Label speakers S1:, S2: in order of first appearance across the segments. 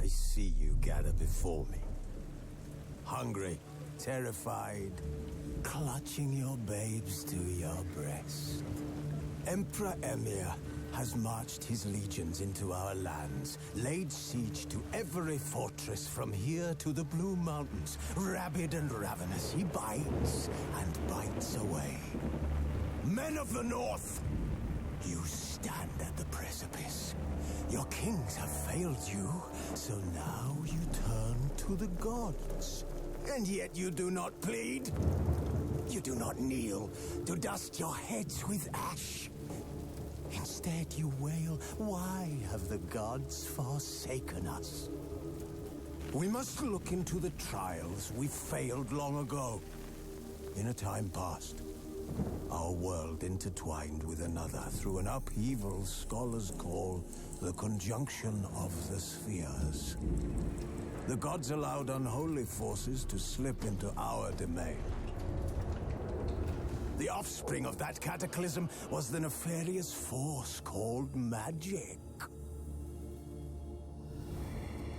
S1: I see you gather before me. Hungry, terrified, clutching your babes to your breast. Emperor Emir has marched his legions into our lands, laid siege to every fortress from here to the Blue Mountains. Rabid and ravenous, he bites and bites away. Men of the North, you stand at the precipice. Your kings have failed you, so now you turn to the gods. And yet you do not plead. You do not kneel to dust your heads with ash. Instead you wail, why have the gods forsaken us? We must look into the trials we failed long ago. In a time past, our world intertwined with another through an upheaval scholars call the conjunction of the spheres. The gods allowed unholy forces to slip into our domain. The offspring of that cataclysm was the nefarious force called magic.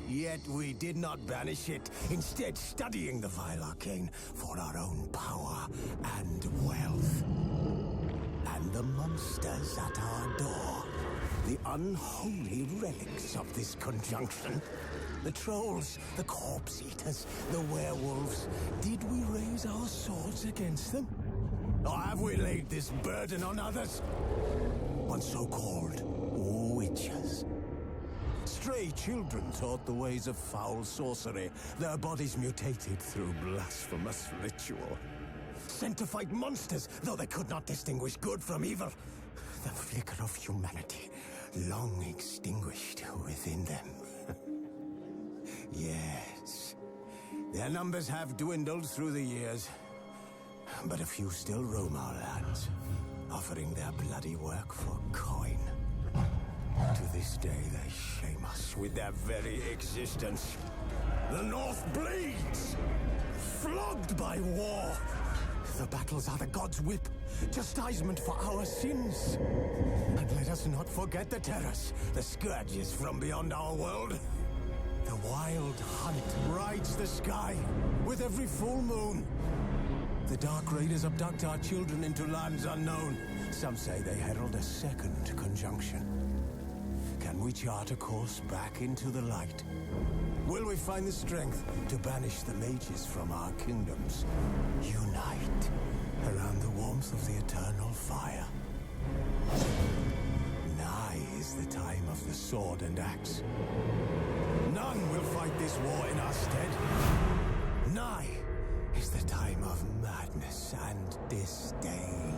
S1: Yet we did not banish it, instead studying the vile arcane for our own power and wealth. And the monsters at our door, the unholy relics of this conjunction. The trolls, the corpse eaters, the werewolves. Did we raise our swords against them? Or have we laid this burden on others? On so-called witches. Stray children taught the ways of foul sorcery, their bodies mutated through blasphemous ritual. Sent to fight monsters, though they could not distinguish good from evil. The flicker of humanity, long extinguished within them. Yes, their numbers have dwindled through the years, but a few still roam our lands, offering their bloody work for coin. To this day, they shame us with their very existence. The North bleeds, flogged by war. The battles are the gods' whip, chastisement for our sins. And let us not forget the terrors, the scourges from beyond our world. The wild hunt rides the sky with every full moon. The Dark Raiders abduct our children into lands unknown. Some say they herald a second conjunction. Can we chart a course back into the light? Will we find the strength to banish the mages from our kingdoms? Unite around the warmth of the eternal fire. Nigh is the time of the sword and axe. None will fight this war in our stead. Nigh is the time of madness and disdain.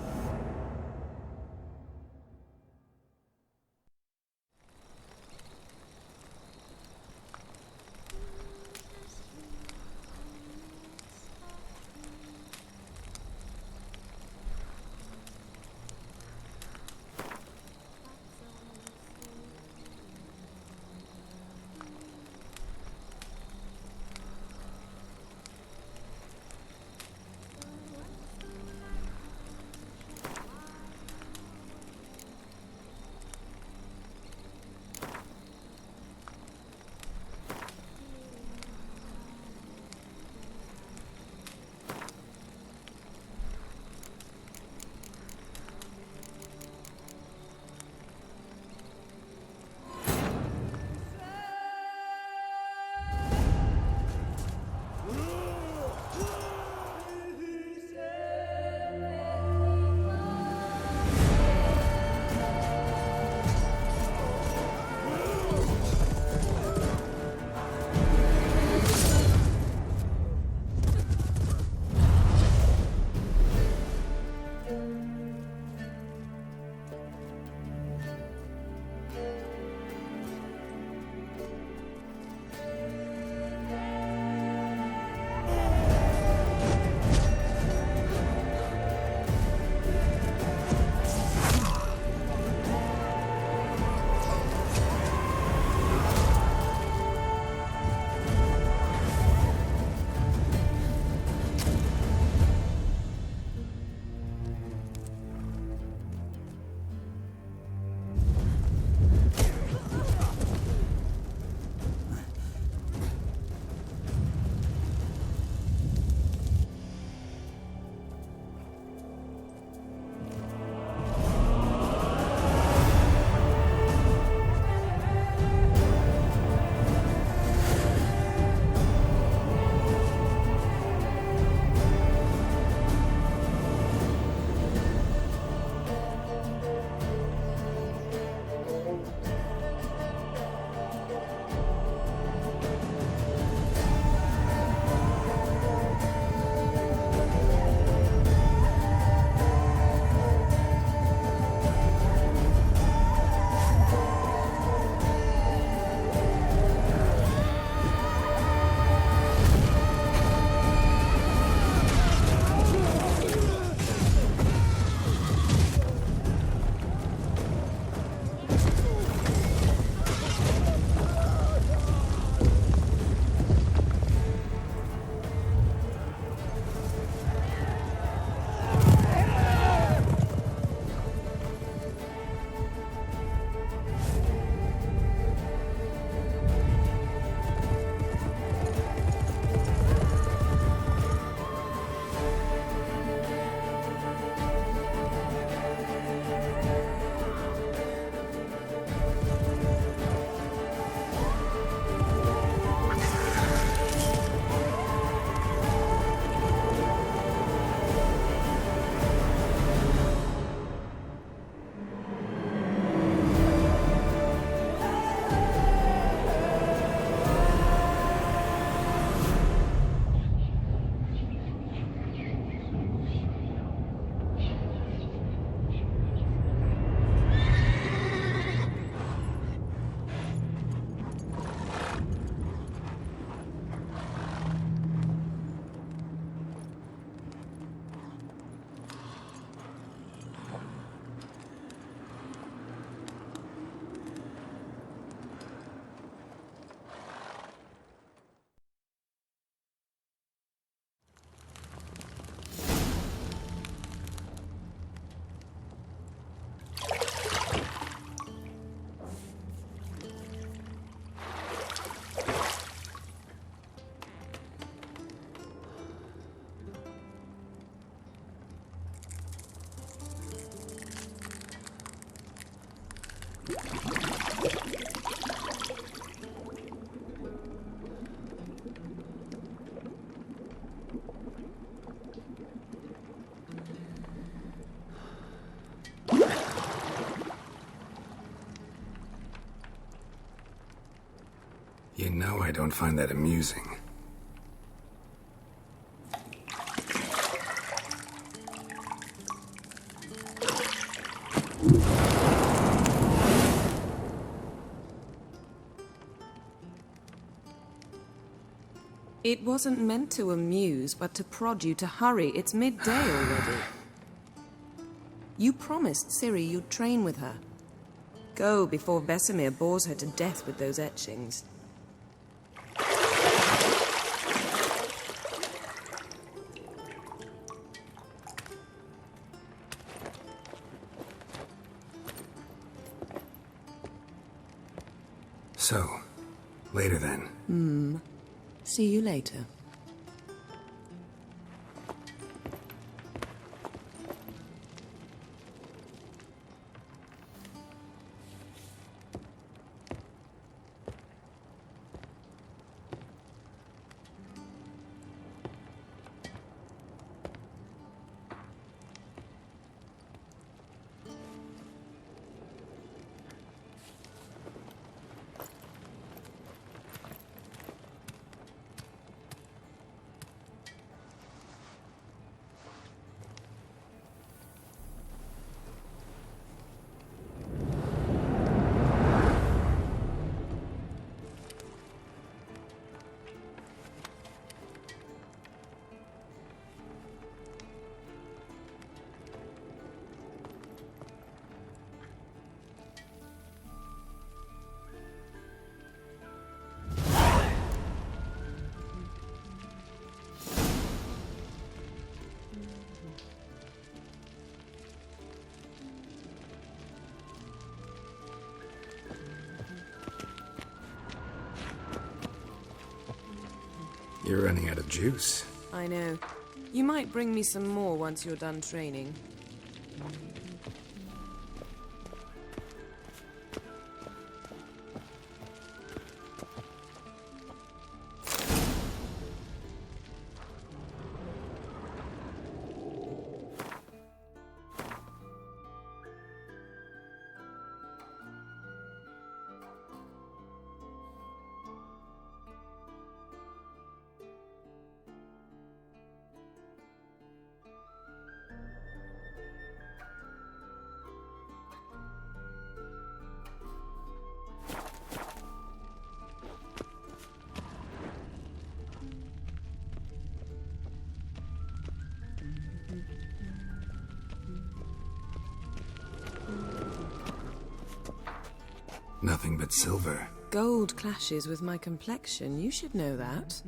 S2: You know I don't find that amusing.
S3: It wasn't meant to amuse, but to prod you to hurry. It's midday already. You promised Ciri you'd train with her. Go before Vesemir bores her to death with those etchings.
S2: So, later then.
S3: See you later.
S2: You're running out of juice.
S3: I know. You might bring me some more once you're done training.
S2: Nothing but silver.
S3: Gold clashes with my complexion. You should know that.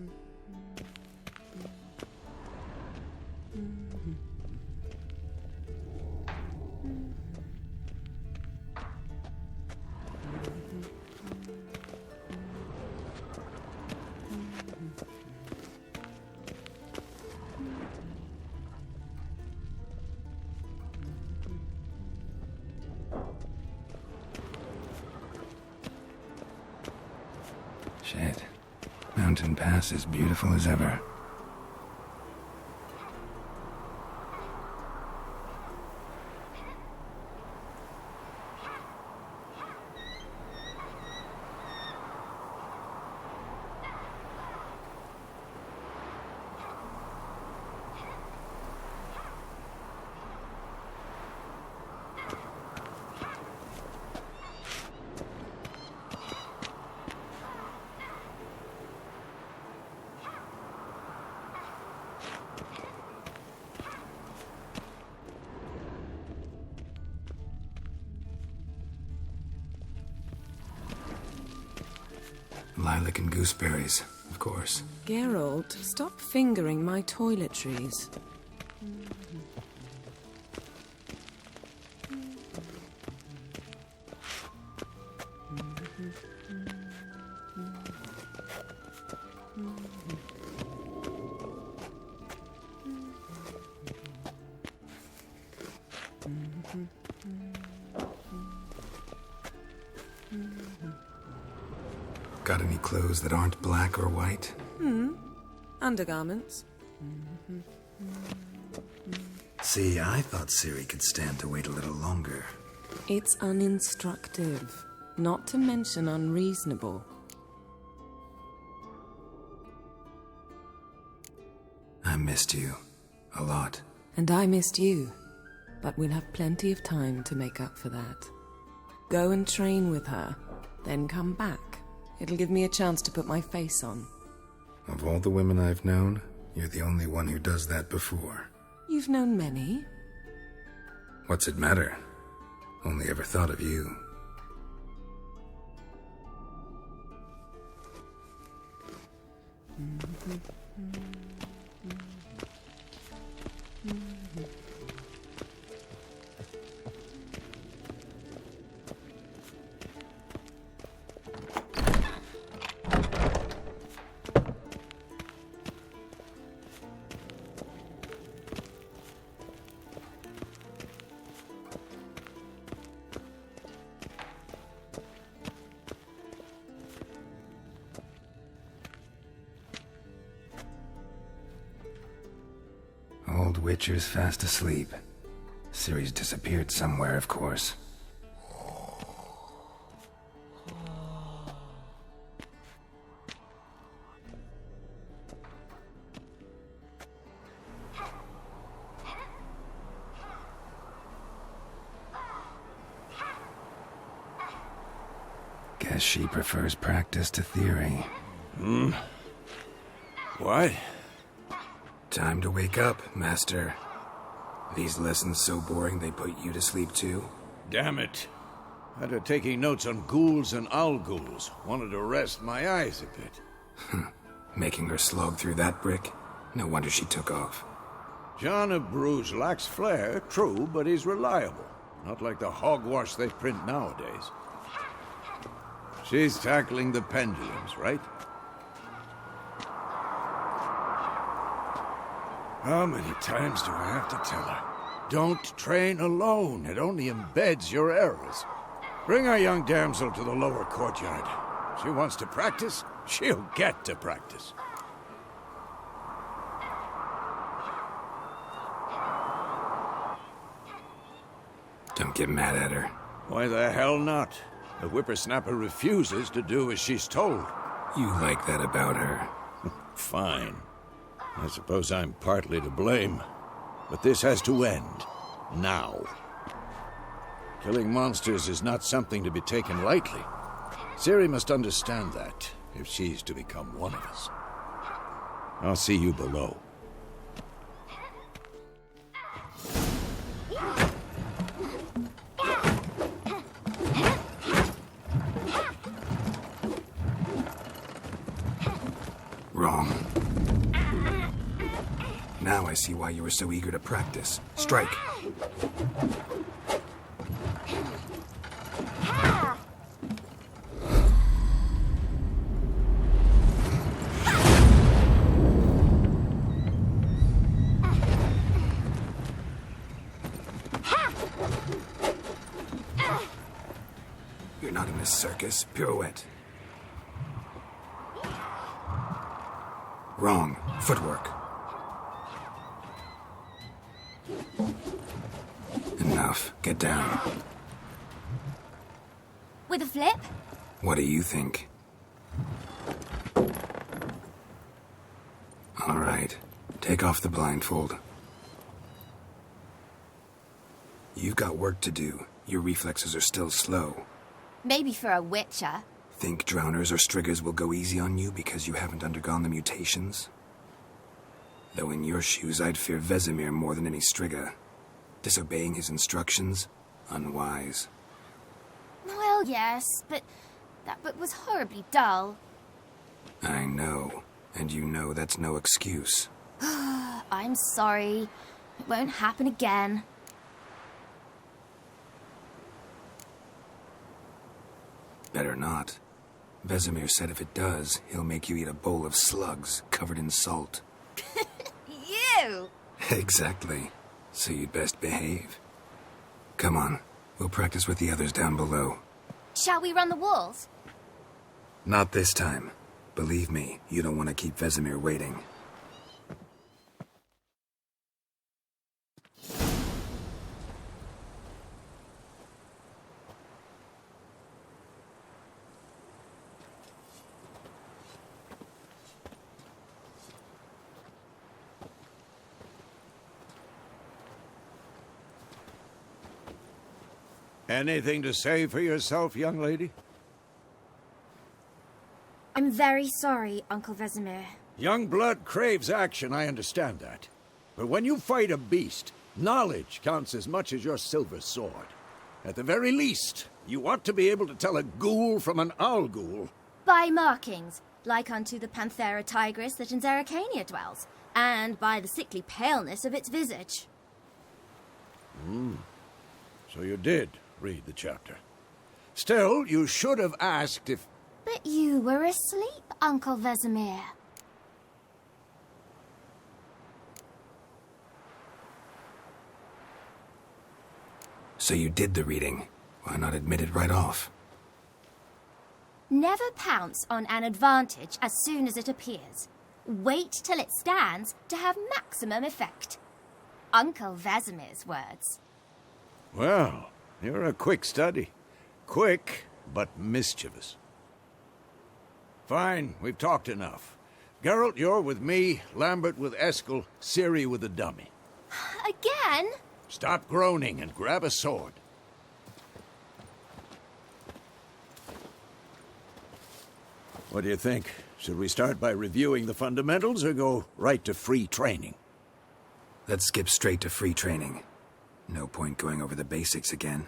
S2: Shit. Mountain Pass is beautiful as ever. Lilac and gooseberries, of course.
S3: Geralt, stop fingering my toiletries.
S2: Got any clothes that aren't black or white?
S3: Undergarments.
S2: See, I thought Ciri could stand to wait a little longer.
S3: It's uninstructive, not to mention unreasonable.
S2: I missed you. A lot.
S3: And I missed you. But we'll have plenty of time to make up for that. Go and train with her, then come back. It'll give me a chance to put my face on.
S2: Of all the women I've known, you're the only one who does that before.
S3: You've known many.
S2: What's it matter? Only ever thought of you. Old Witcher's fast asleep. Ciri's disappeared somewhere, of course. Guess she prefers practice to theory.
S4: What?
S2: Time to wake up, Master. These lessons so boring they put you to sleep too?
S4: Damn it. Had her taking notes on ghouls and owl-ghouls. Wanted to rest my eyes a bit.
S2: Making her slog through that brick? No wonder she took off.
S4: John of Bruges lacks flair, true, but he's reliable. Not like the hogwash they print nowadays. She's tackling the pendulums, right? How many times do I have to tell her? Don't train alone. It only embeds your errors. Bring our young damsel to the lower courtyard. She wants to practice, she'll get to practice.
S2: Don't get mad at her.
S4: Why the hell not? The whippersnapper refuses to do as she's told.
S2: You like that about her.
S4: Fine. I suppose I'm partly to blame. But this has to end. Now. Killing monsters is not something to be taken lightly. Ciri must understand that, if she's to become one of us. I'll see you below.
S2: Wrong. Now I see why you were so eager to practice. Strike. You're not in a circus. Pirouette. Wrong. Footwork. Enough. Get down.
S5: With a flip?
S2: What do you think? All right. Take off the blindfold. You've got work to do. Your reflexes are still slow.
S5: Maybe for a witcher.
S2: Think drowners or striggers will go easy on you because you haven't undergone the mutations? Though in your shoes, I'd fear Vesemir more than any strigger. Disobeying his instructions? Unwise.
S5: Well, yes, but that book was horribly dull.
S2: I know. And you know that's no excuse.
S5: I'm sorry. It won't happen again.
S2: Better not. Vesemir said if it does, he'll make you eat a bowl of slugs covered in salt.
S5: You!
S2: Exactly. So you'd best behave. Come on. We'll practice with the others down below.
S5: Shall we run the walls?
S2: Not this time. Believe me, you don't want to keep Vesemir waiting.
S4: Anything to say for yourself, young lady?
S5: I'm very sorry, Uncle Vesemir.
S4: Young blood craves action, I understand that. But when you fight a beast, knowledge counts as much as your silver sword. At the very least, you ought to be able to tell a ghoul from an owl ghoul.
S5: By markings, like unto the Panthera tigris that in Zeracania dwells, and by the sickly paleness of its visage.
S4: So you did read the chapter. Still, you should have asked if...
S5: But you were asleep, Uncle Vesemir.
S2: So you did the reading. Why not admit it right off?
S5: Never pounce on an advantage as soon as it appears. Wait till it stands to have maximum effect. Uncle Vesemir's words.
S4: Well, you're a quick study. Quick, but mischievous. Fine, we've talked enough. Geralt, you're with me, Lambert with Eskel, Ciri with the dummy.
S5: Again?
S4: Stop groaning and grab a sword. What do you think? Should we start by reviewing the fundamentals or go right to free training?
S2: Let's skip straight to free training. No point going over the basics again.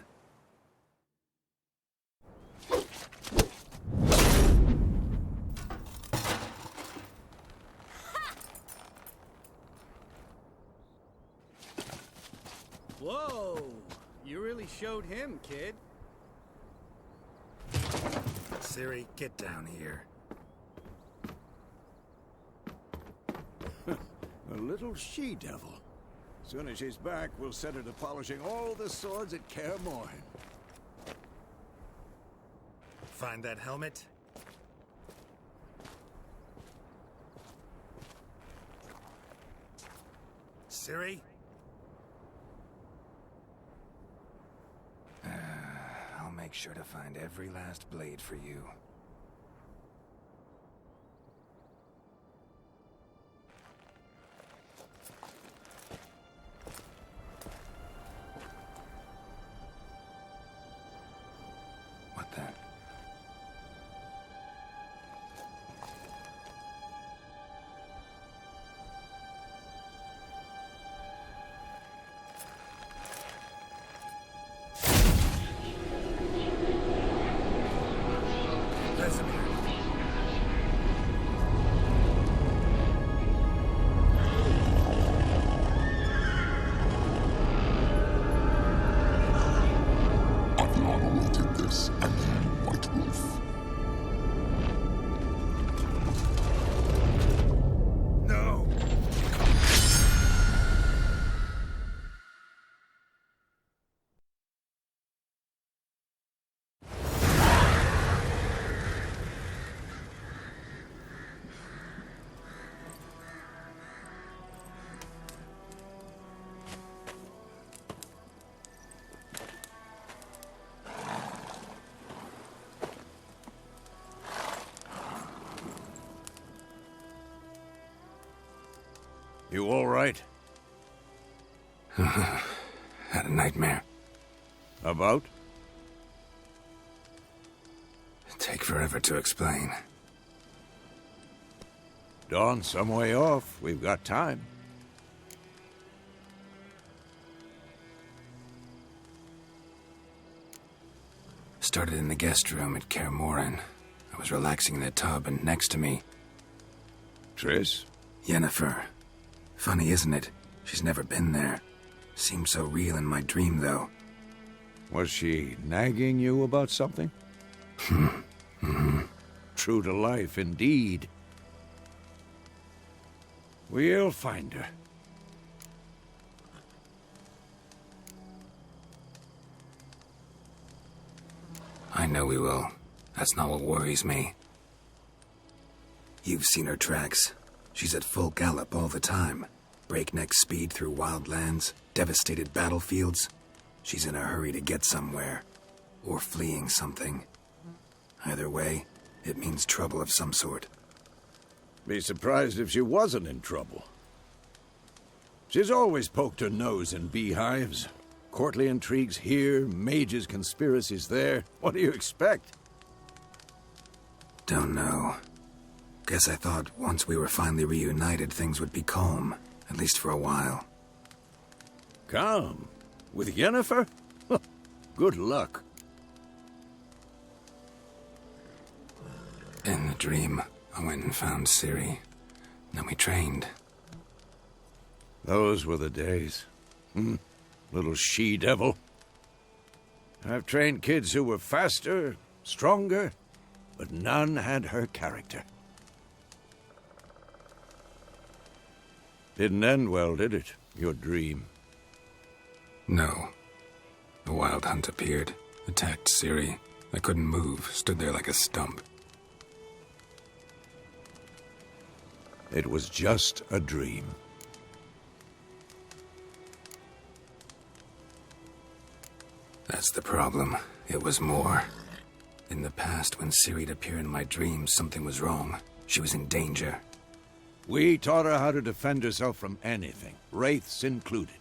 S6: Whoa! You really showed him, kid.
S2: Ciri, get down here.
S4: A little she-devil. As soon as she's back, we'll set her to polishing all the swords at Kaer Morhen.
S2: Find that helmet? Ciri? I'll make sure to find every last blade for you. What the?
S4: You all right?
S2: Had a nightmare.
S4: About?
S2: Take forever to explain.
S4: Dawn's some way off. We've got time.
S2: Started in the guest room at Kaer Morhen. I was relaxing in the tub, and next to me...
S4: Triss?
S2: Yennefer. Funny, isn't it? She's never been there. Seemed so real in my dream, though.
S4: Was she nagging you about something? True to life, indeed. We'll find her.
S2: I know we will. That's not what worries me. You've seen her tracks. She's at full gallop all the time. Breakneck speed through wild lands, devastated battlefields. She's in a hurry to get somewhere. Or fleeing something. Either way, it means trouble of some sort.
S4: Be surprised if she wasn't in trouble. She's always poked her nose in beehives. Courtly intrigues here, mages' conspiracies there. What do you expect?
S2: Don't know. Guess I thought once we were finally reunited, things would be calm. At least for a while.
S4: Calm? With Yennefer? Good luck.
S2: In the dream, I went and found Ciri. Then we trained.
S4: Those were the days. Little she-devil. I've trained kids who were faster, stronger, but none had her character. Didn't end well, did it? Your dream?
S2: No. The Wild Hunt appeared, attacked Ciri. I couldn't move, stood there like a stump.
S4: It was just a dream.
S2: That's the problem. It was more. In the past, when Ciri'd appear in my dreams, something was wrong. She was in danger.
S4: We taught her how to defend herself from anything, wraiths included.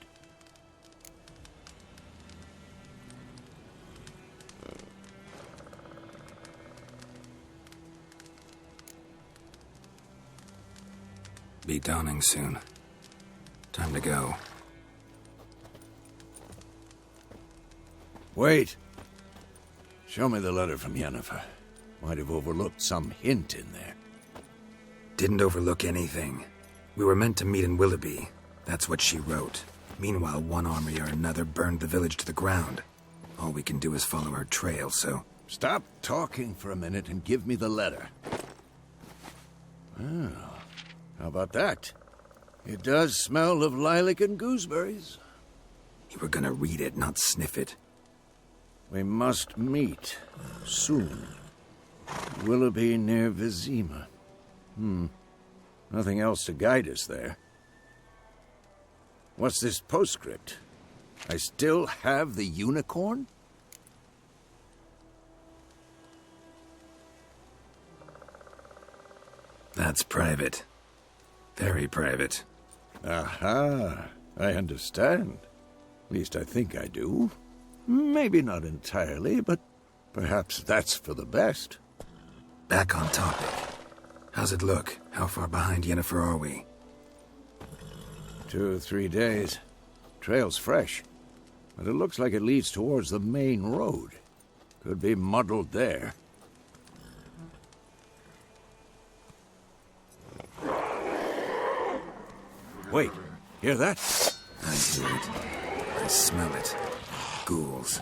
S2: Be dawning soon. Time to go.
S4: Wait. Show me the letter from Yennefer. Might have overlooked some hint in there.
S2: Didn't overlook anything. We were meant to meet in Willoughby. That's what she wrote. Meanwhile, one army or another burned the village to the ground. All we can do is follow her trail, so...
S4: Stop talking for a minute and give me the letter. Oh, how about that? It does smell of lilac and gooseberries.
S2: You were gonna read it, not sniff it.
S4: We must meet. Soon. Willoughby near Vizima. Nothing else to guide us there. What's this postscript? I still have the unicorn?
S2: That's private. Very private.
S4: Aha, I understand. At least I think I do. Maybe not entirely, but perhaps that's for the best.
S2: Back on topic. How's it look? How far behind Yennefer are we?
S4: 2 or 3 days. Trail's fresh, but it looks like it leads towards the main road. Could be muddled there. Wait, hear that?
S2: I hear it. I smell it. Ghouls.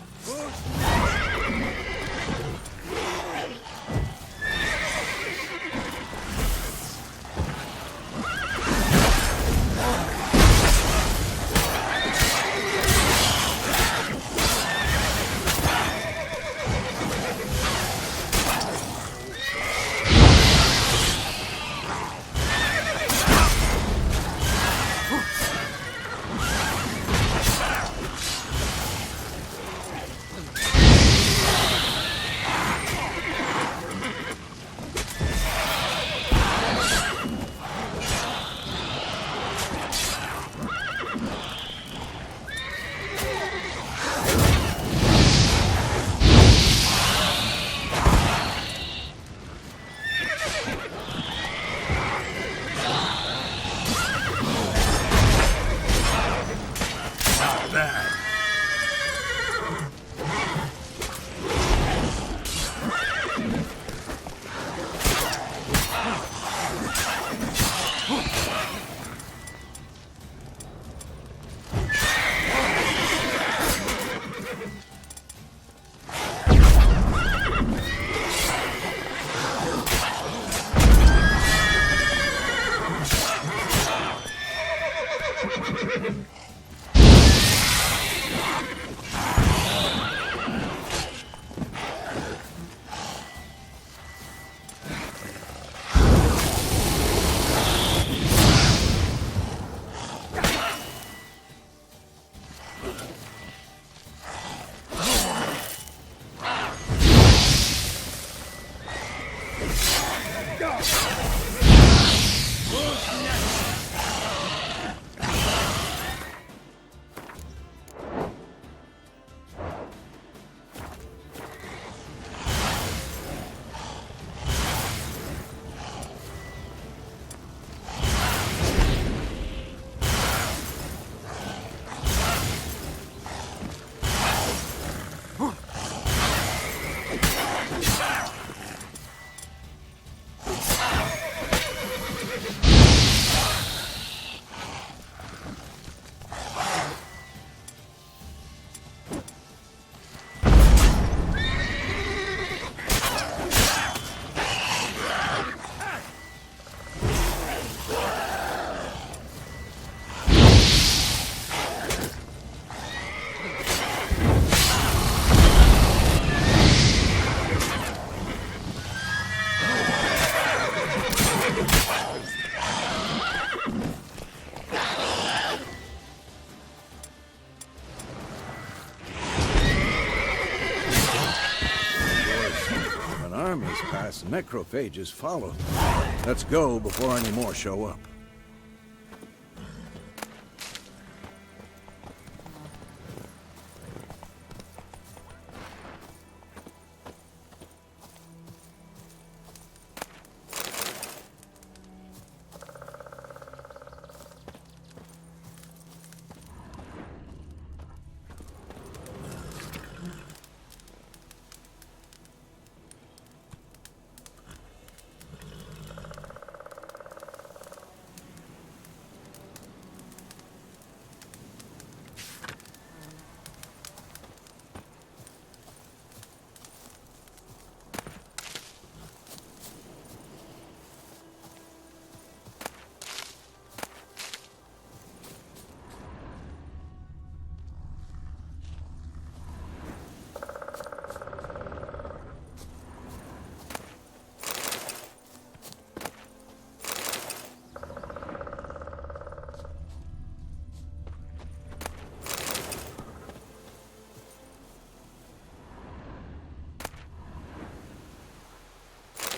S4: armies pass, necrophages follow. Let's go before any more show up.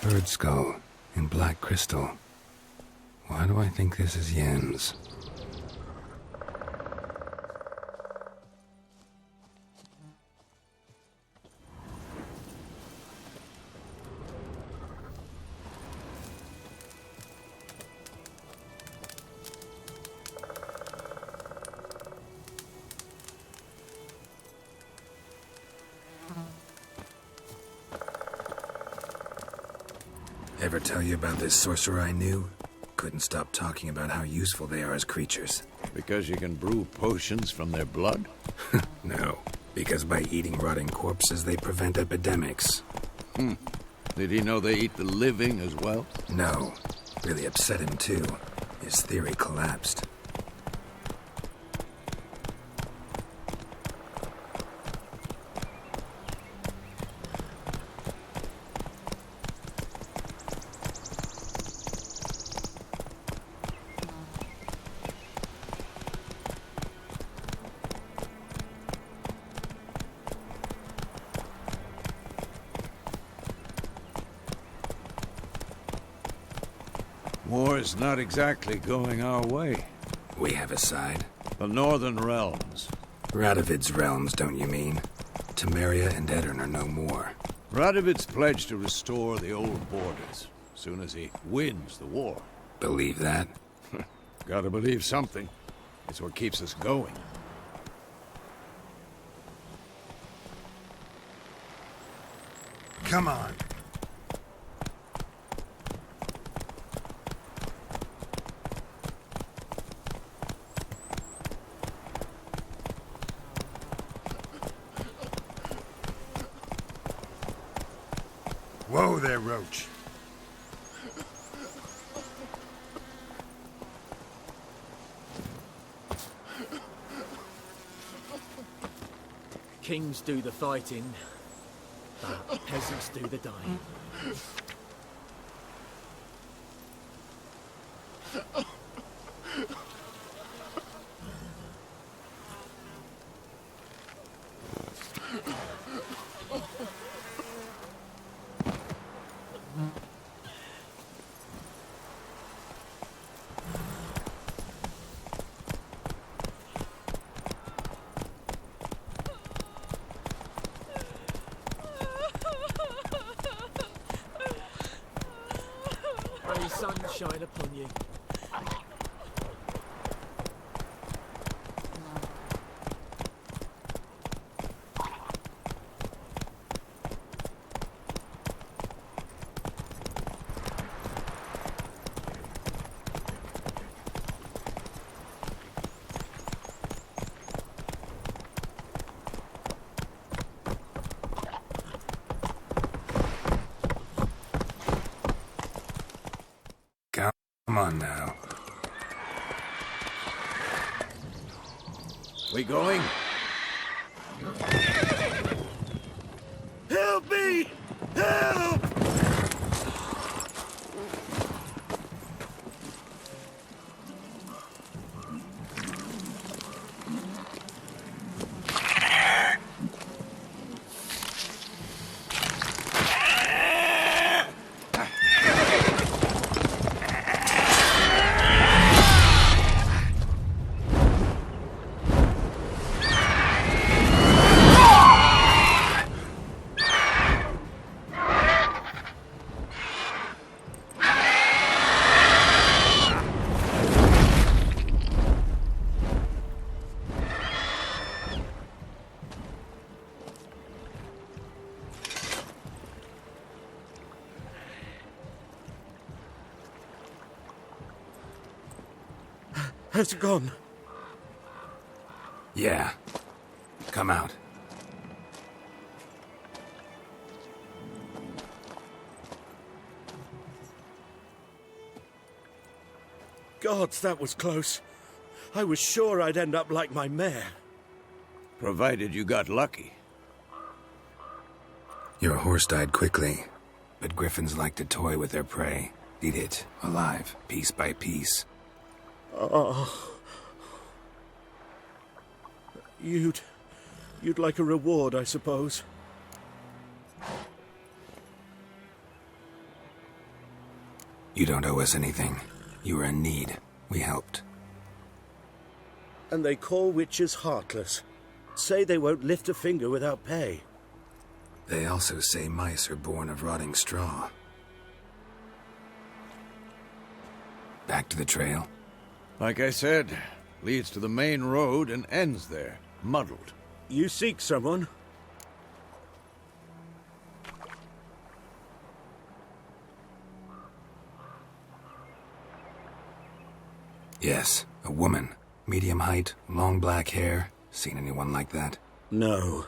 S2: Bird skull in black crystal. Why do I think this is Yen's? Ever tell you about this sorcerer I knew? Couldn't stop talking about how useful they are as creatures.
S4: Because you can brew potions from their blood?
S2: No, because by eating rotting corpses, they prevent epidemics.
S4: Did he know they eat the living as well?
S2: No. Really upset him, too. His theory collapsed.
S4: War's not exactly going our way.
S2: We have a side.
S4: The Northern Realms.
S2: Radovid's realms, don't you mean? Temeria and Edirn are no more.
S4: Radovid's pledged to restore the old borders, as soon as he wins the war.
S2: Believe that?
S4: Gotta believe something. It's what keeps us going.
S7: Come on. Whoa there, Roach.
S6: Kings do the fighting, but peasants do the dying. May sun shine upon you.
S2: Come on now.
S4: We going? Help me! Help!
S6: has gone.
S2: Yeah. Come out.
S6: Gods, that was close. I was sure I'd end up like my mare.
S4: Provided you got lucky.
S2: Your horse died quickly, but griffins like to toy with their prey. Eat it, alive, piece by piece.
S6: Oh. You'd like a reward, I suppose.
S2: You don't owe us anything. You were in need. We helped.
S6: And they call witches heartless. Say they won't lift a finger without pay.
S2: They also say mice are born of rotting straw. Back to the trail?
S4: Like I said, leads to the main road and ends there, muddled.
S6: You seek someone?
S2: Yes, a woman. Medium height, long black hair. Seen anyone like that?
S6: No.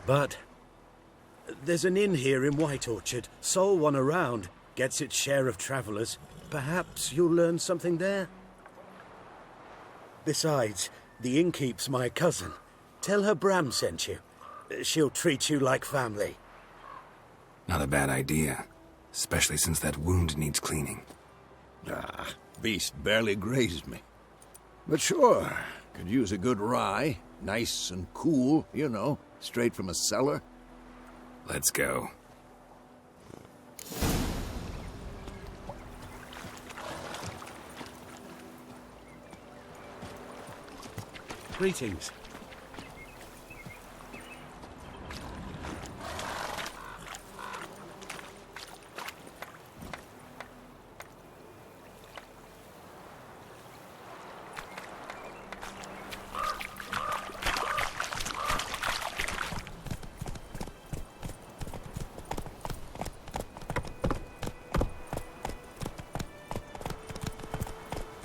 S6: But there's an inn here in White Orchard. Sole one around. Gets its share of travelers. Perhaps you'll learn something there? Besides, the innkeep's my cousin. Tell her Bram sent you. She'll treat you like family.
S2: Not a bad idea. Especially since that wound needs cleaning.
S4: Ah, beast barely grazed me. But sure, could use a good rye. Nice and cool, you know, straight from a cellar.
S2: Let's go.
S6: Greetings.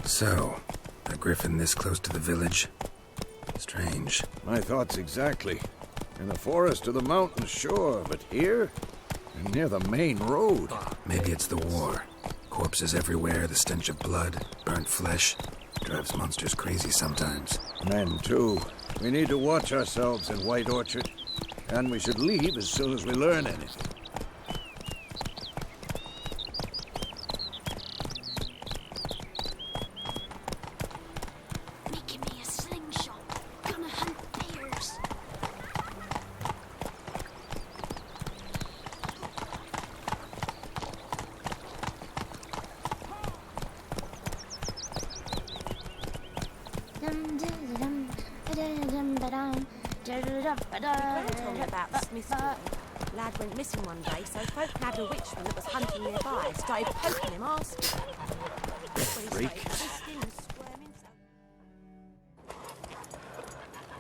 S2: So, a griffin this close to the village? Strange.
S4: My thoughts exactly. In the forest or the mountains, sure, but here? And near the main road.
S2: Maybe it's the war. Corpses everywhere, the stench of blood, burnt flesh. Drives monsters crazy sometimes.
S4: Men, too. We need to watch ourselves in White Orchard. And we should leave as soon as we learn anything.
S5: Making me a slingshot. Gonna hunt bears.
S8: Told me about Smith's Wood. Lad went missing one day, so folk had a witchman that was hunting nearby. Started poking him, asking.
S6: Freak.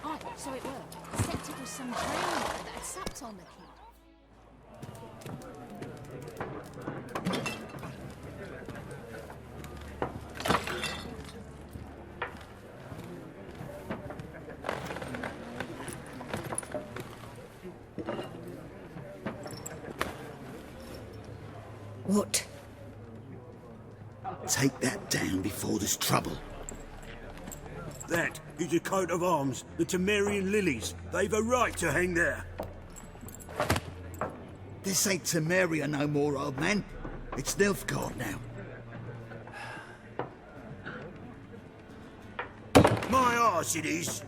S5: Oh, so it were. Except it was some brain that had sucked on the kid.
S9: What?
S10: Take that down before there's trouble.
S1: That is a coat of arms, the Temerian lilies. They've a right to hang there.
S10: This ain't Temeria no more, old man. It's Nilfgaard now.
S1: My arse it is.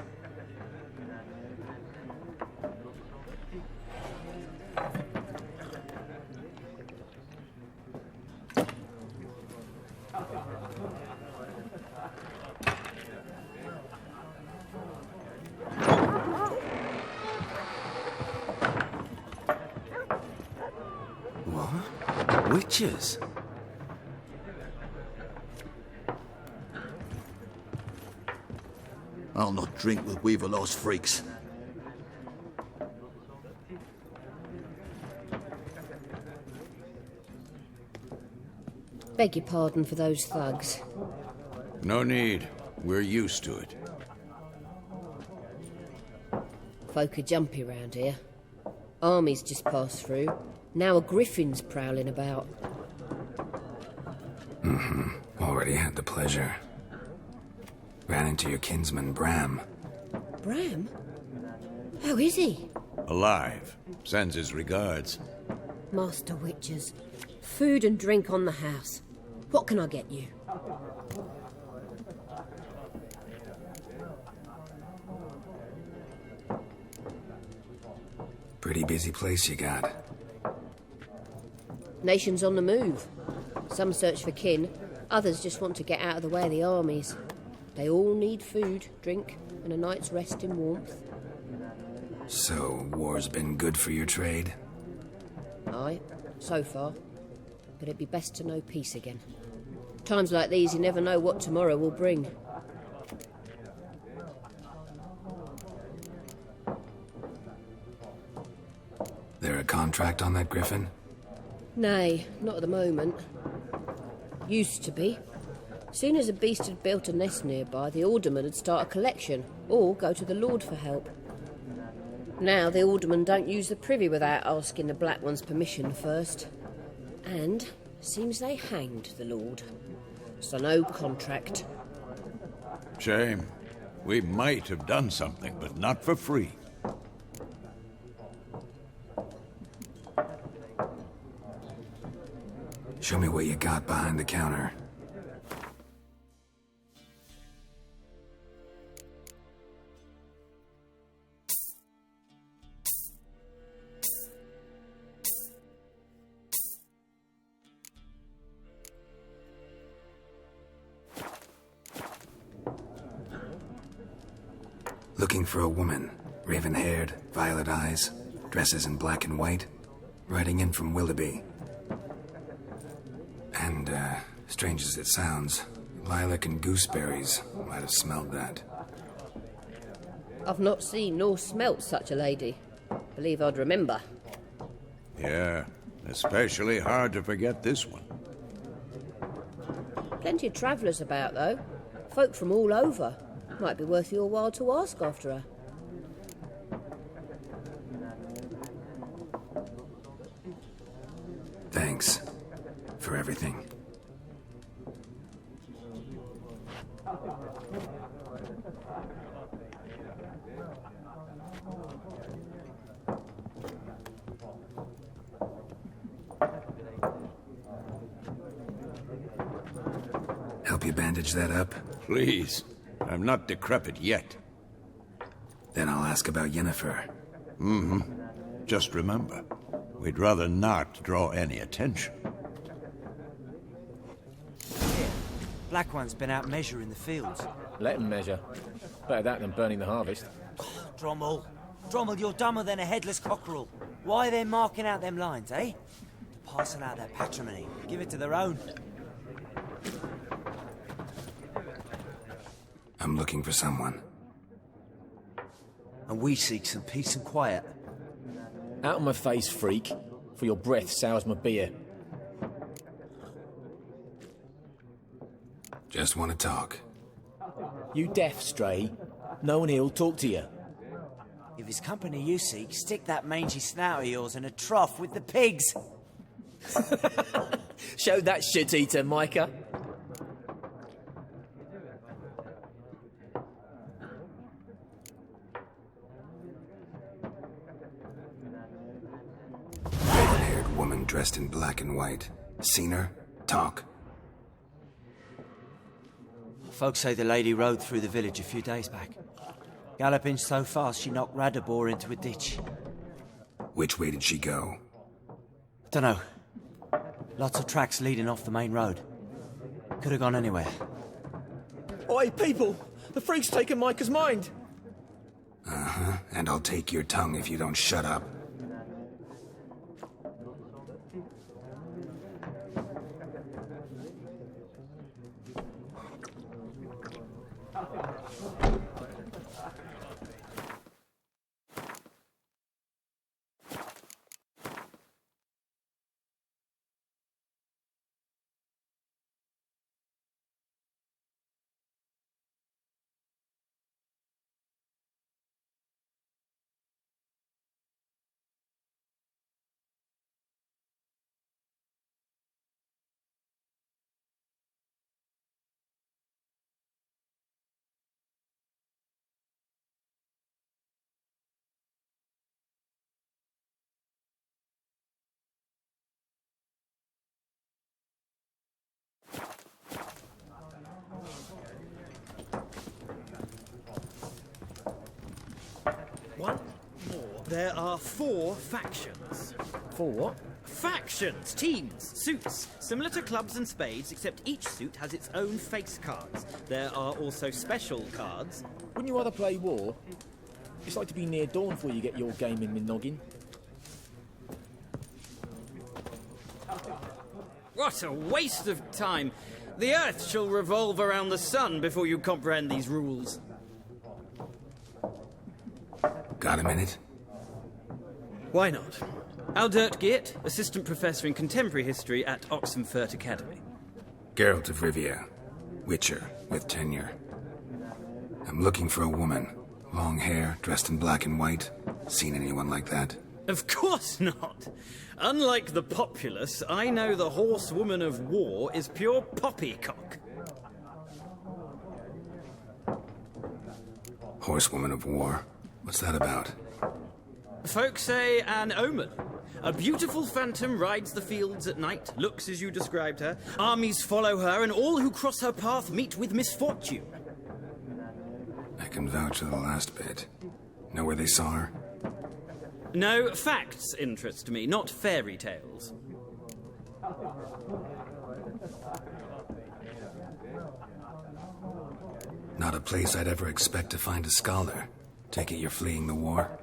S2: What? Witches?
S10: I'll not drink with Weaverlaw's freaks.
S9: Beg your pardon for those thugs.
S4: No need. We're used to it.
S9: Folk are jumpy round here. Armies just passed through. Now a griffin's prowling about.
S2: Already had the pleasure. Ran into your kinsman, Bram.
S9: Bram? How is he?
S4: Alive. Sends his regards.
S9: Master Witchers. Food and drink on the house. What can I get you?
S2: Pretty busy place you got.
S9: Nations on the move. Some search for kin, others just want to get out of the way of the armies. They all need food, drink, and a night's rest in warmth.
S2: So, war's been good for your trade?
S9: Aye, so far. But it'd be best to know peace again. Times like these, you never know what tomorrow will bring.
S2: There a contract on that griffin?
S9: Nay, not at the moment. Used to be. Soon as a beast had built a nest nearby, the alderman would start a collection, or go to the Lord for help. Now the aldermen don't use the privy without asking the Black One's permission first. And seems they hanged the Lord. So no contract.
S4: Shame. We might have done something, but not for free.
S2: Show me what you got behind the counter. Looking for a woman. Raven-haired, violet eyes, dresses in black and white. Riding in from Willoughby. And, strange as it sounds, lilac and gooseberries might have smelled that.
S9: I've not seen nor smelt such a lady. Believe I'd remember.
S4: Yeah, especially hard to forget this one.
S9: Plenty of travellers about, though. Folk from all over. Might be worth your while to ask after her.
S2: Thanks for everything. Help you bandage that up?
S4: Please. I'm not decrepit yet.
S2: Then I'll ask about Yennefer.
S4: Just remember, we'd rather not draw any attention.
S11: Black One's been out measuring the fields.
S12: Let them measure. Better that than burning the harvest.
S11: Drommel. Drommel, you're dumber than a headless cockerel. Why are they marking out them lines, eh? Passing out their patrimony. Give it to their own.
S2: I'm looking for someone.
S11: And we seek some peace and quiet.
S12: Out of my face, freak. For your breath sours my beer.
S2: Just want to talk.
S12: You deaf, stray? No one here'll talk to you.
S11: If it's company you seek, stick that mangy snout of yours in a trough with the pigs.
S12: Show that shit-eater, Micah.
S2: Red-haired woman dressed in black and white. Seen her? Talk.
S11: Folks say the lady rode through the village a few days back. Galloping so fast she knocked Radabor into a ditch.
S2: Which way did she go?
S11: Dunno. Lots of tracks leading off the main road. Could have gone anywhere.
S12: Oi, people! The freak's taken Micah's mind!
S2: Uh-huh, and I'll take your tongue if you don't shut up.
S13: There are 4 factions.
S12: 4 what?
S13: Factions, teams, suits, similar to clubs and spades, except each suit has its own face cards. There are also special cards.
S12: Wouldn't you rather play war? It's like to be near dawn before you get your game in noggin.
S13: What a waste of time! The Earth shall revolve around the sun before you comprehend these rules.
S2: Got a minute?
S13: Why not? Aldert Geert, Assistant Professor in Contemporary History at Oxenfurt Academy.
S2: Geralt of Rivia, Witcher, with tenure. I'm looking for a woman. Long hair, dressed in black and white. Seen anyone like that?
S13: Of course not! Unlike the populace, I know the horsewoman of war is pure poppycock.
S2: Horsewoman of war? What's that about?
S13: Folk say an omen. A beautiful phantom rides the fields at night, looks as you described her. Armies follow her, and all who cross her path meet with misfortune.
S2: I can vouch for the last bit. Know where they saw her?
S13: No, facts interest me, not fairy tales.
S2: Not a place I'd ever expect to find a scholar. Take it you're fleeing the war?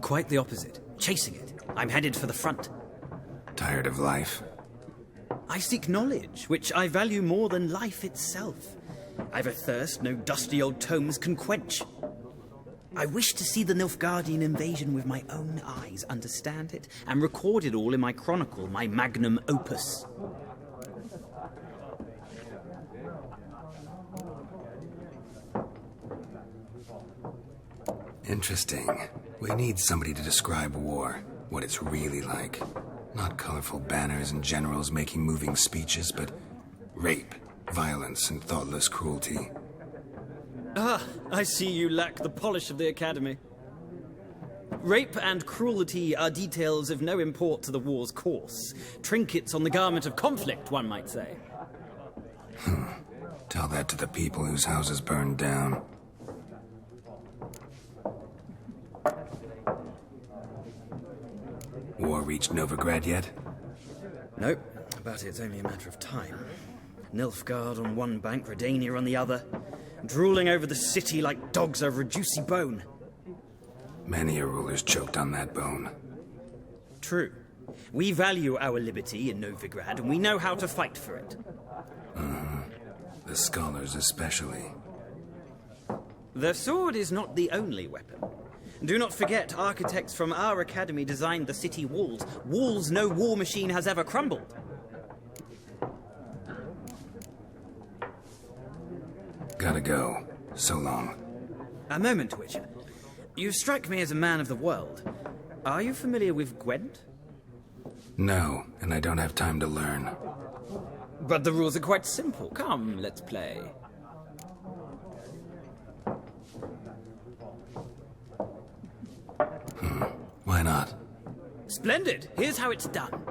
S13: Quite the opposite. Chasing it. I'm headed for the front.
S2: Tired of life?
S13: I seek knowledge, which I value more than life itself. I've a thirst no dusty old tomes can quench. I wish to see the Nilfgaardian invasion with my own eyes, understand it, and record it all in my chronicle, my magnum opus.
S2: Interesting. We need somebody to describe war, what it's really like. Not colorful banners and generals making moving speeches, but rape, violence, and thoughtless cruelty.
S13: Ah, I see you lack the polish of the Academy. Rape and cruelty are details of no import to the war's course. Trinkets on the garment of conflict, one might say.
S2: Tell that to the people whose houses burned down. War reached Novigrad yet?
S13: Nope, but it's only a matter of time. Nilfgaard on one bank, Redania on the other, drooling over the city like dogs over a juicy bone.
S2: Many a ruler's choked on that bone.
S13: True. We value our liberty in Novigrad, and we know how to fight for it.
S2: The scholars especially.
S13: The sword is not the only weapon. Do not forget, architects from our academy designed the city walls. Walls no war machine has ever crumbled.
S2: Gotta go. So long.
S13: A moment, Witcher. You strike me as a man of the world. Are you familiar with Gwent?
S2: No, and I don't have time to learn.
S13: But the rules are quite simple. Come, let's play.
S2: Why not?
S13: Splendid. Here's how it's done.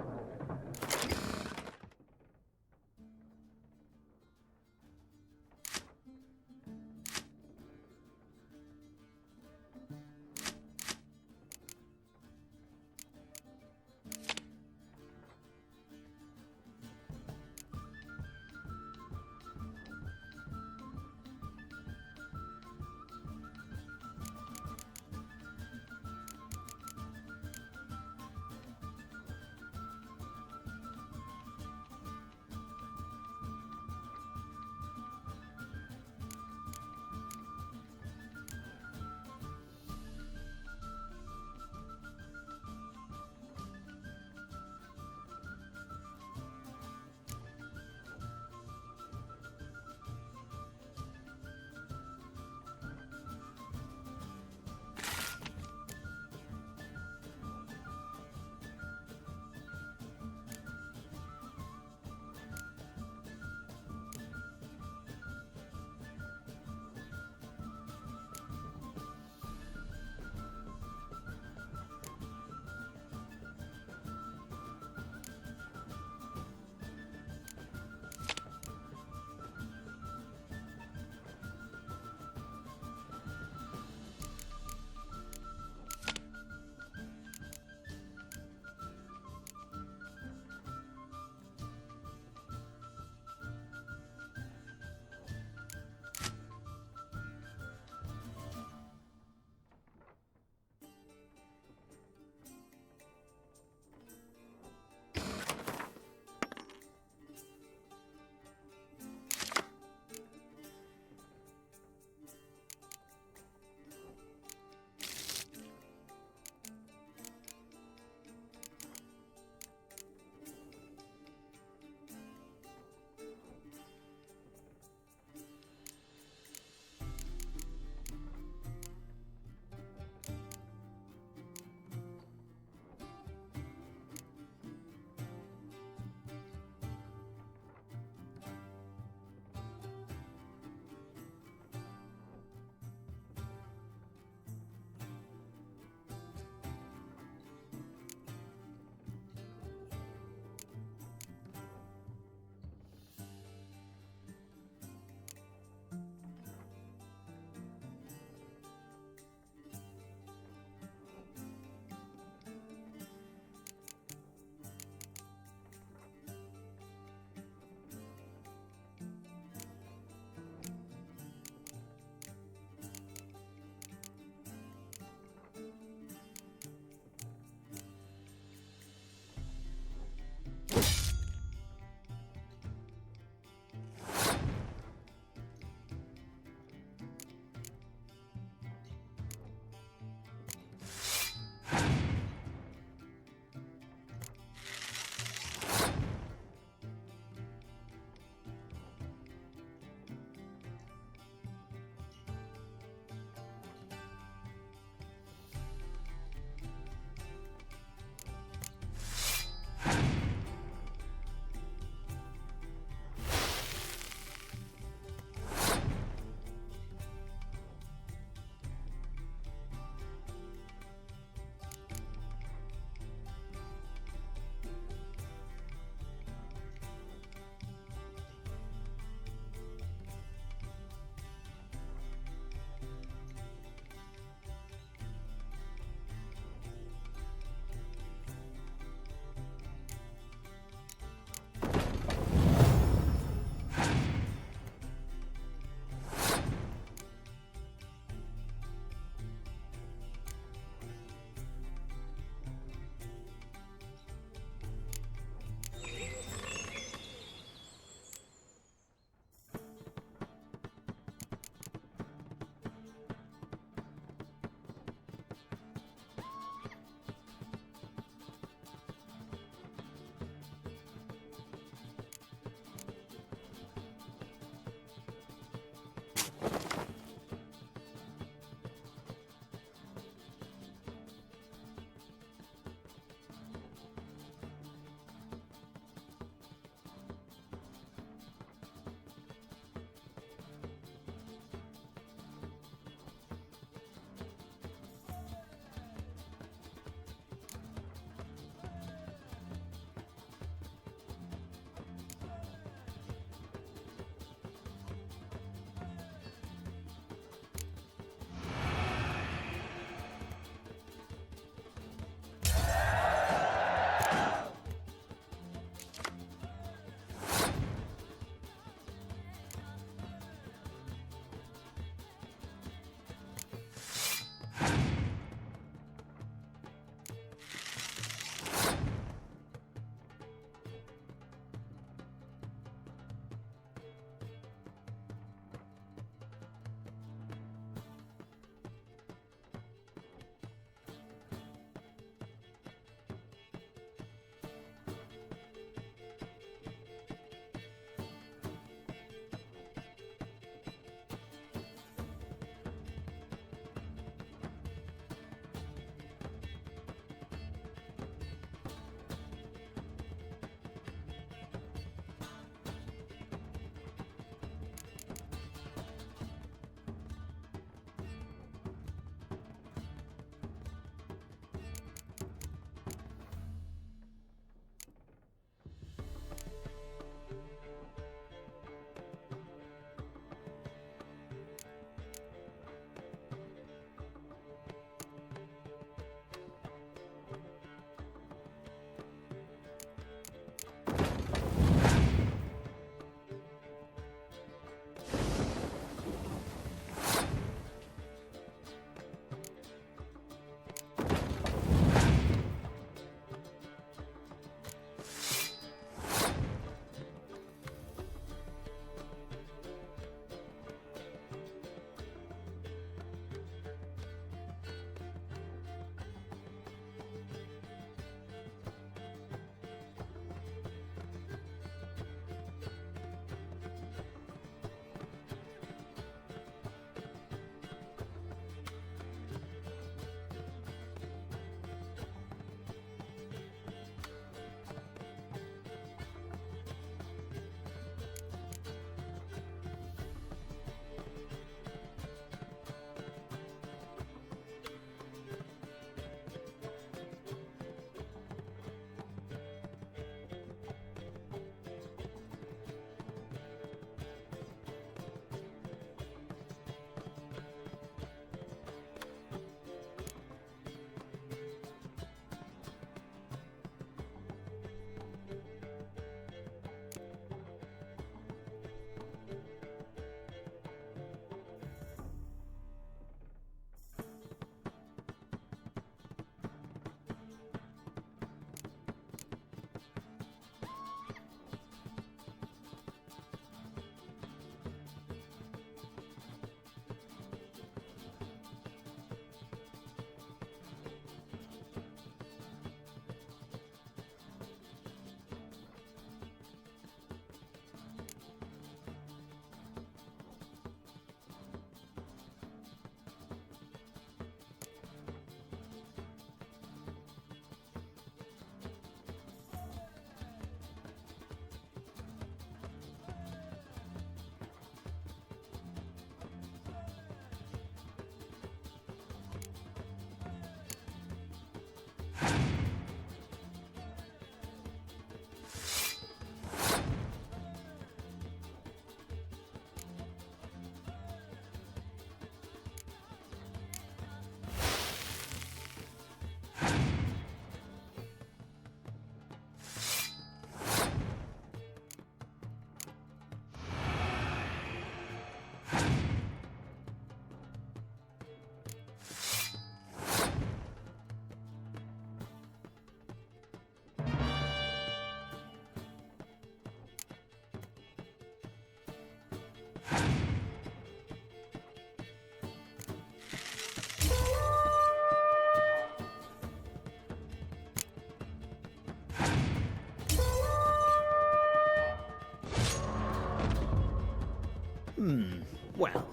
S13: Well.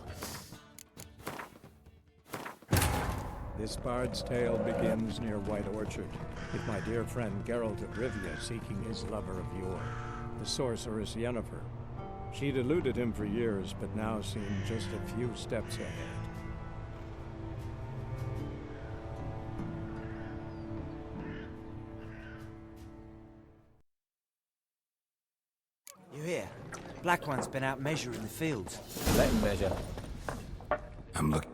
S14: This bard's tale begins near White Orchard, with my dear friend Geralt of Rivia seeking his lover of yore, the sorceress Yennefer. She'd eluded him for years, but now seemed just a few steps ahead.
S11: You hear? Black One's been out measuring the fields.
S12: Let him measure.
S2: I'm looking.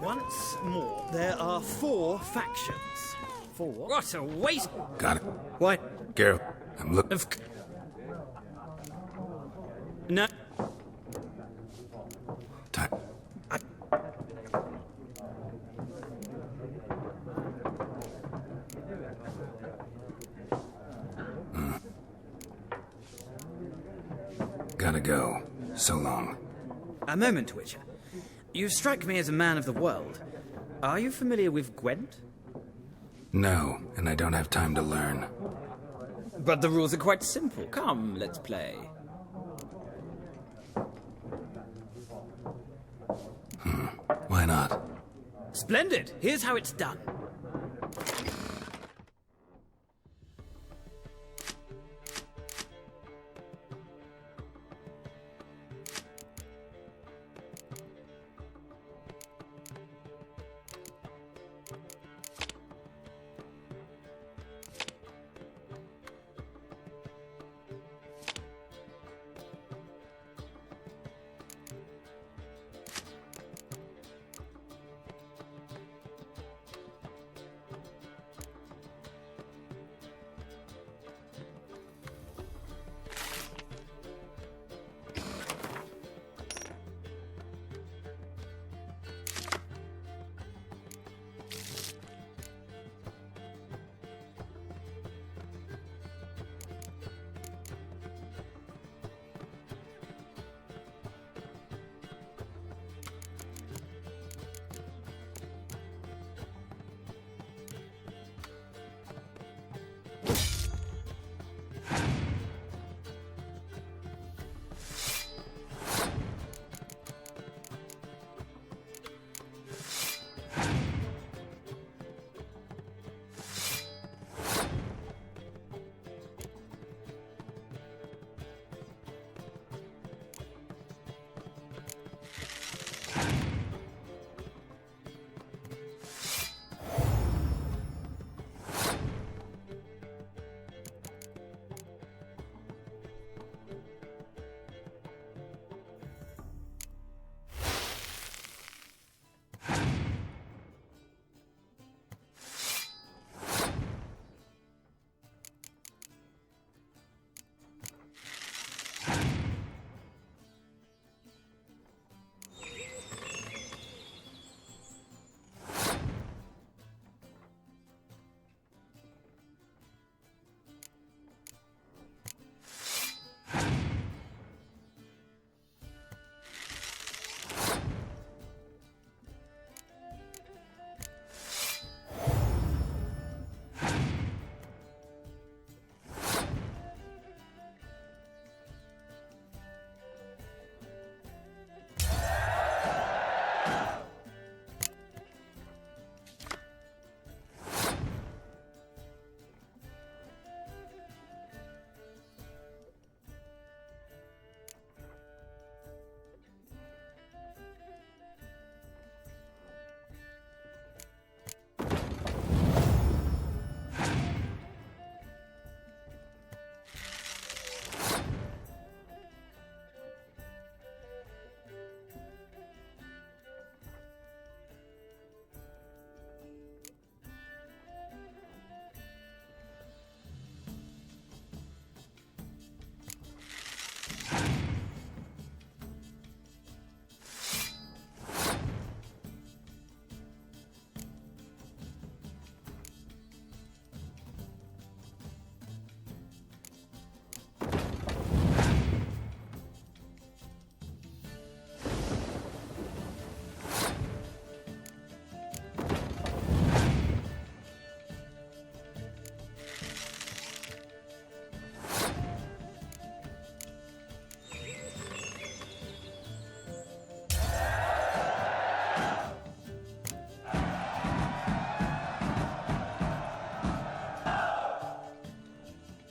S13: Once more, there are 4 factions. 4? What a waste!
S2: Got it.
S13: What?
S2: Geralt, I'm looking.
S13: No.
S2: Time. Gotta go. So long.
S13: A moment, Witcher. You strike me as a man of the world. Are you familiar with Gwent?
S2: No, and I don't have time to learn.
S13: But the rules are quite simple. Come, let's play.
S2: Why not?
S13: Splendid! Here's how it's done.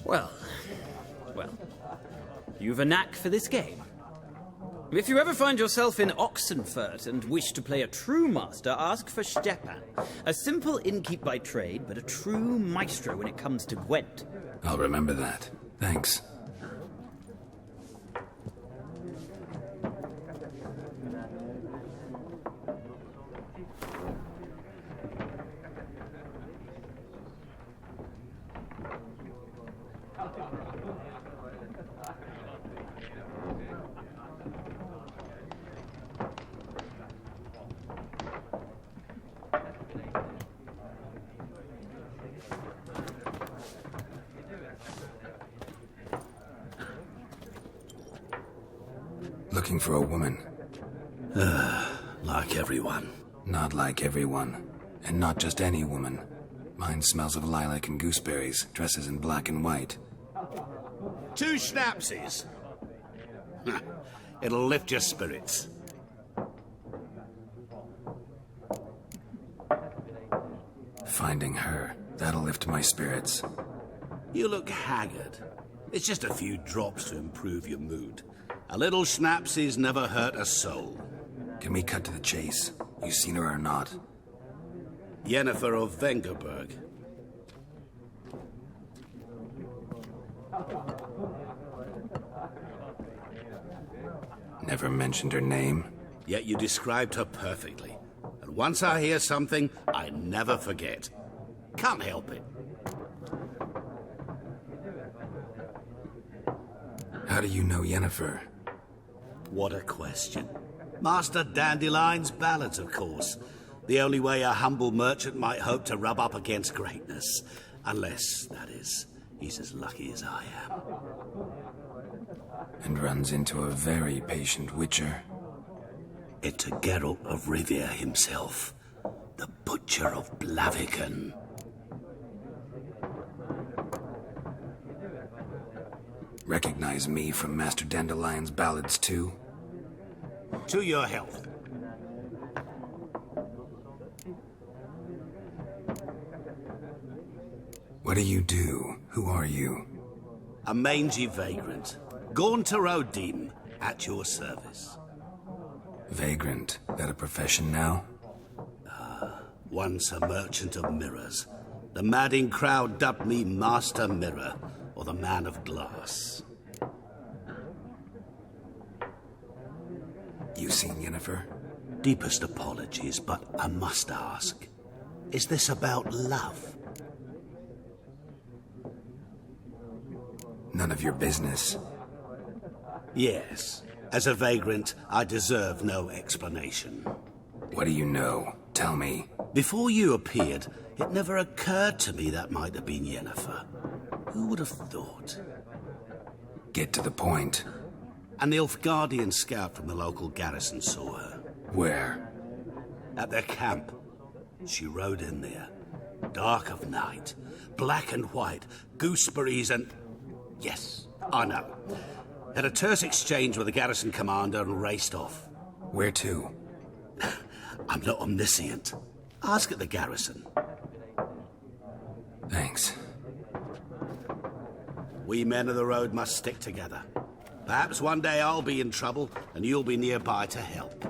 S13: Well, you've a knack for this game. If you ever find yourself in Oxenfurt and wish to play a true master, ask for Stepan. A simple innkeep by trade, but a true maestro when it comes to Gwent.
S2: I'll remember that. Thanks. Looking for a woman.
S15: Like everyone.
S2: Not like everyone. And not just any woman. Mine smells of lilac and gooseberries, dresses in black and white.
S15: 2 schnapsies. It'll lift your spirits.
S2: Finding her, that'll lift my spirits.
S15: You look haggard. It's just a few drops to improve your mood. A little schnapsies never hurt a soul.
S2: Can we cut to the chase? You seen her or not?
S15: Yennefer of Vengerberg.
S2: Never mentioned her name.
S15: Yet you described her perfectly. And once I hear something, I never forget. Can't help it.
S2: How do you know Yennefer?
S15: What a question. Master Dandelion's ballads, of course. The only way a humble merchant might hope to rub up against greatness. Unless, that is, he's as lucky as I am.
S2: And runs into a very patient witcher.
S15: It's a Geralt of Rivia himself. The Butcher of Blaviken.
S2: Recognize me from Master Dandelion's ballads, too?
S15: To your health.
S2: What do you do? Who are you?
S15: A mangy vagrant. Gaunter O'Deem, at your service.
S2: Vagrant? That a profession now?
S15: Once a merchant of mirrors. The madding crowd dubbed me Master Mirror, or the Man of Glass.
S2: You seen Yennefer?
S15: Deepest apologies, but I must ask. Is this about love?
S2: None of your business.
S15: Yes. As a vagrant, I deserve no explanation.
S2: What do you know? Tell me.
S15: Before you appeared, it never occurred to me that might have been Yennefer. Who would have thought?
S2: Get to the point.
S15: An Nilfgaardian scout from the local garrison saw her.
S2: Where?
S15: At their camp. She rode in there. Dark of night. Black and white. Gooseberries and... Yes, I know. Had a terse exchange with the garrison commander and raced off.
S2: Where to?
S15: I'm not omniscient. Ask at the garrison.
S2: Thanks.
S15: We men of the road must stick together. Perhaps one day I'll be in trouble and you'll be nearby to help.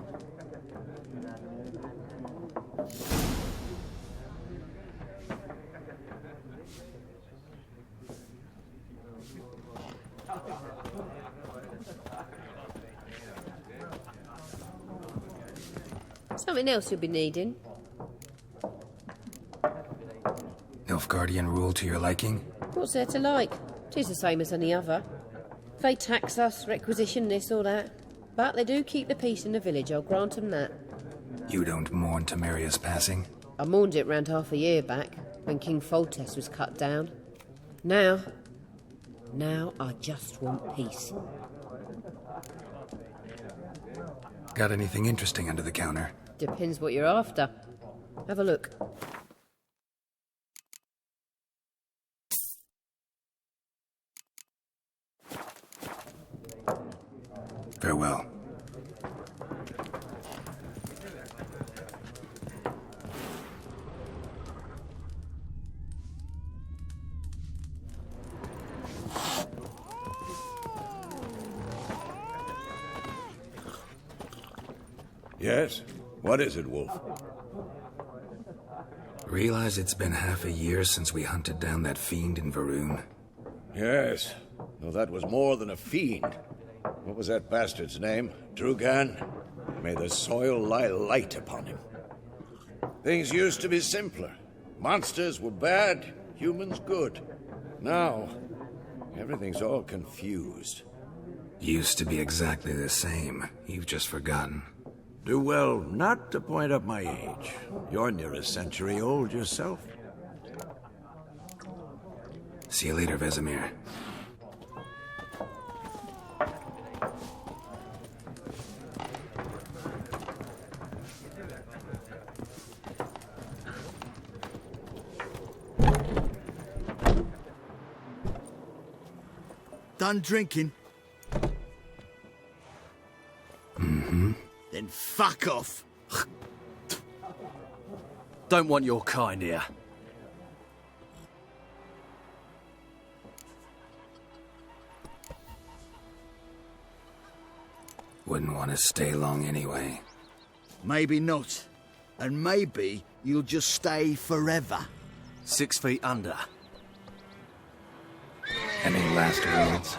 S9: Something else you'll be needing.
S2: Nilfgaardian rule to your liking?
S9: What's there to like? 'Tis the same as any other. They tax us, requisition this or that. But they do keep the peace in the village, I'll grant them that.
S2: You don't mourn Temeria's passing?
S9: I mourned it round half a year back, when King Foltest was cut down. Now I just want peace.
S2: Got anything interesting under the counter?
S9: Depends what you're after. Have a look.
S2: Farewell.
S4: Yes? What is it, Wolf?
S2: Realize it's been half a year since we hunted down that fiend in Varun?
S4: Yes, though that was more than a fiend. What was that bastard's name? Drugan? May the soil lie light upon him. Things used to be simpler. Monsters were bad, humans good. Now, everything's all confused.
S2: Used to be exactly the same. You've just forgotten.
S4: Do well not to point up my age. You're near a century old yourself.
S2: See you later, Vesemir.
S10: Done drinking?
S2: Mm-hmm.
S10: Then fuck off.
S16: Don't want your kind here.
S2: Wouldn't want to stay long anyway.
S10: Maybe not. And maybe you'll just stay forever.
S16: 6 feet under.
S2: Any last words?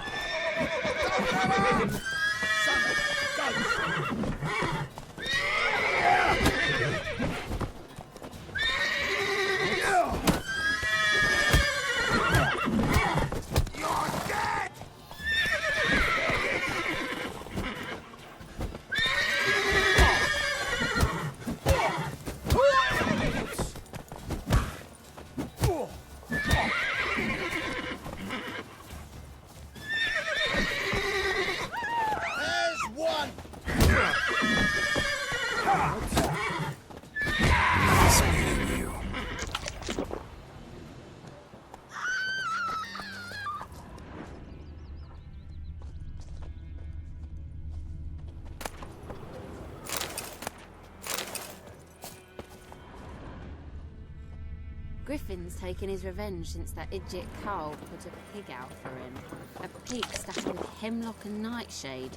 S17: Griffin's taken his revenge since that idiot Carl put a pig out for him. A pig stuffed with hemlock and nightshade.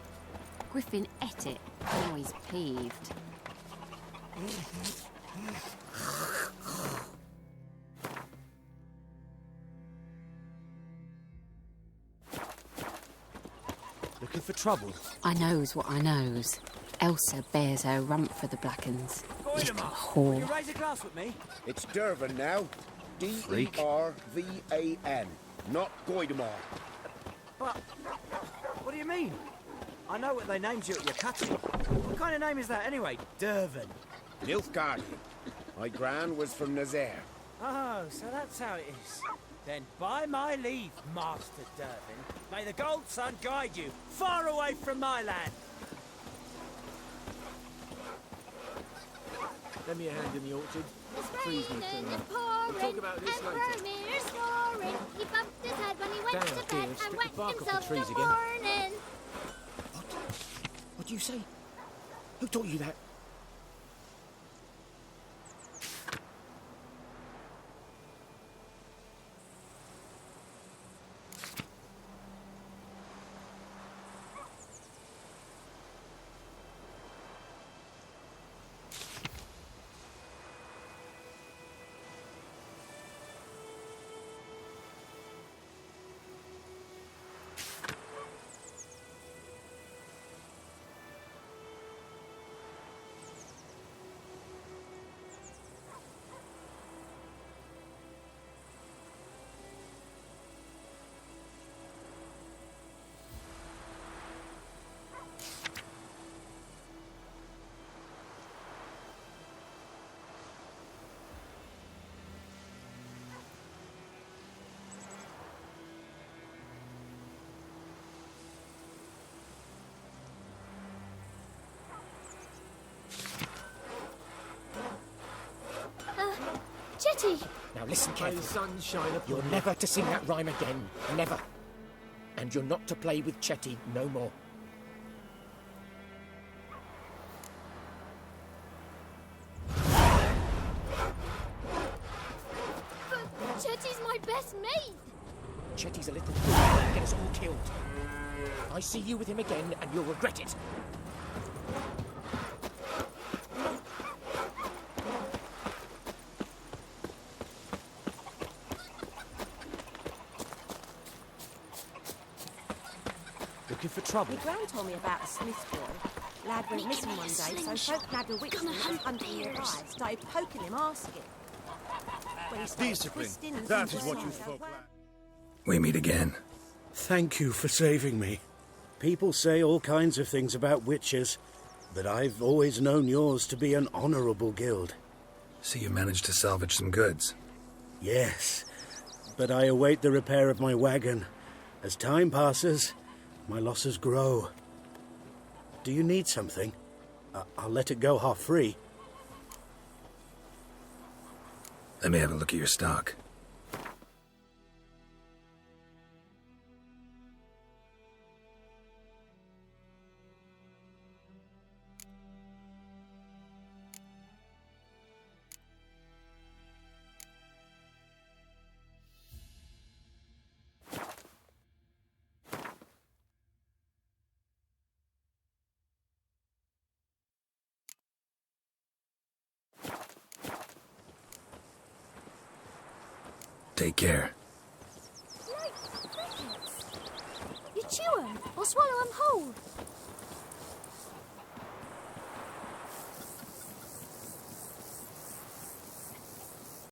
S17: Griffin ate it. Now he's peeved.
S16: Looking for trouble?
S17: I knows what I knows. Elsa bears her rump for the Blackens. Little whore.
S11: You raise a glass with me?
S18: It's Dervan now. D-E-R-V-A-N. Not Goidamar.
S11: But, what do you mean? I know what they named you at your cutting. What kind of name is that anyway? Dervan.
S18: Nilfgaard. My gran was from Nazaire.
S11: Oh, so that's how it is. Then by my leave, Master Dervan, may the Gold Sun guide you far away from my land.
S12: Lend me a hand in the orchard.
S5: It's
S12: Freeze me
S5: raining,
S12: for
S5: it's pouring,
S12: We'll talk about this
S5: and
S12: later.
S5: Vermeer's snoring. He bumped his head when he went
S12: Damn,
S5: to
S12: dear,
S5: bed
S12: stick
S5: and
S12: the
S5: wet
S12: bark off the
S5: himself
S12: trees
S5: the
S12: again.
S5: morning.
S12: What do you say? Who taught you that?
S5: Jetty!
S12: Now listen carefully. You're never to sing that rhyme again. Never. And you're not to play with Chetty no more.
S5: But Chetty's my best mate!
S12: Chetty's a little fool that'll get us all killed. I see you with him again and you'll regret it.
S16: Looking for trouble?
S8: My gran told me about a Smith boy. Lad went missing one day, so folk nabbed a witchman that was hunting nearby. Started poking him, asking. When he started
S7: Discipline.
S8: twisting and
S7: That is what
S8: twisting,
S7: you
S8: so
S7: folk
S8: well-
S7: lack.
S2: We meet again.
S6: Thank you for saving me. People say all kinds of things about witches, but I've always known yours to be an honourable guild.
S2: So you managed to salvage some goods?
S6: Yes, but I await the repair of my wagon. As time passes, my losses grow. Do you need something? I'll let it go half-free.
S2: Let me have a look at your stock. Take care.
S5: You chew 'em or swallow 'em whole.